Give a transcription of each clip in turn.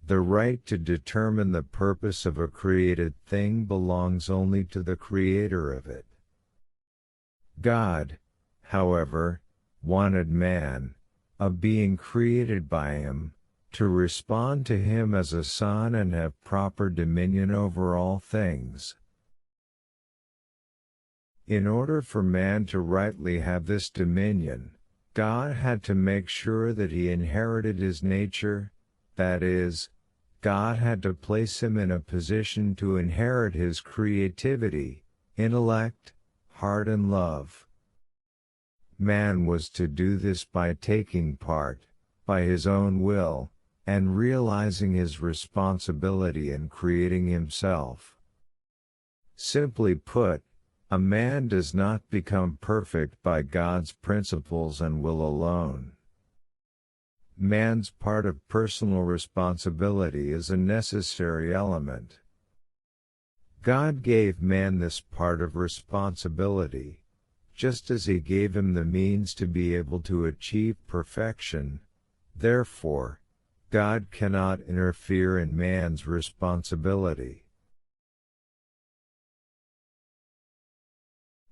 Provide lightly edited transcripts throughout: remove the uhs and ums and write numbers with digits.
The right to determine the purpose of a created thing belongs only to the creator of it. God, however, wanted man, a being created by him, to respond to him as a son and have proper dominion over all things. In order for man to rightly have this dominion, God had to make sure that he inherited his nature, that is, God had to place him in a position to inherit his creativity, intellect, heart and love. Man was to do this by taking part, by his own will, and realizing his responsibility in creating himself. Simply put, a man does not become perfect by God's principles and will alone. Man's part of personal responsibility is a necessary element. God gave man this part of responsibility, just as he gave him the means to be able to achieve perfection. Therefore, God cannot interfere in man's responsibility.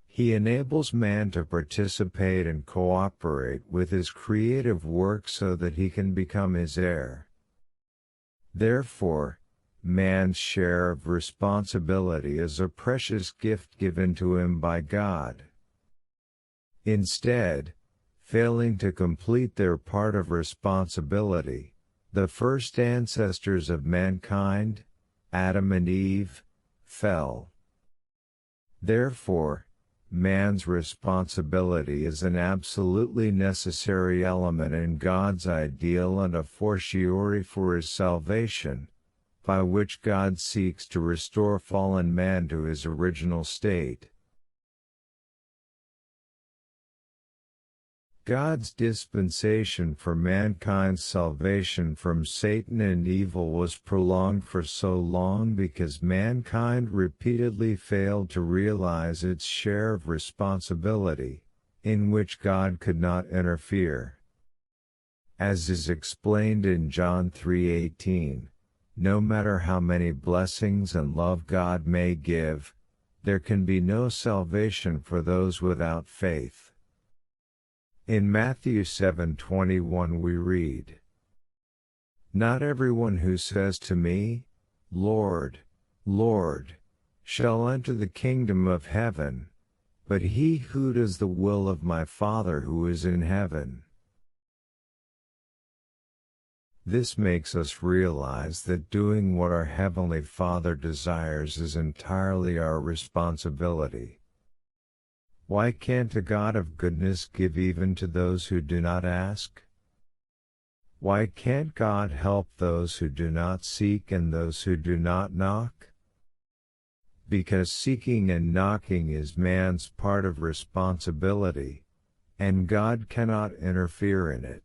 He enables man to participate and cooperate with his creative work so that he can become his heir. Therefore, man's share of responsibility is a precious gift given to him by God. Instead, failing to complete their part of responsibility, the first ancestors of mankind, Adam and Eve, fell. Therefore, man's responsibility is an absolutely necessary element in God's ideal and a fortiori for his salvation, by which God seeks to restore fallen man to his original state. God's dispensation for mankind's salvation from Satan and evil was prolonged for so long because mankind repeatedly failed to realize its share of responsibility, in which God could not interfere. As is explained in John 3:18, no matter how many blessings and love God may give, there can be no salvation for those without faith. In Matthew 7:21 we read, "Not everyone who says to me, 'Lord, Lord,' shall enter the kingdom of heaven, but he who does the will of my Father who is in heaven." This makes us realize that doing what our Heavenly Father desires is entirely our responsibility. Why can't a God of goodness give even to those who do not ask? Why can't God help those who do not seek and those who do not knock? Because seeking and knocking is man's part of responsibility, and God cannot interfere in it.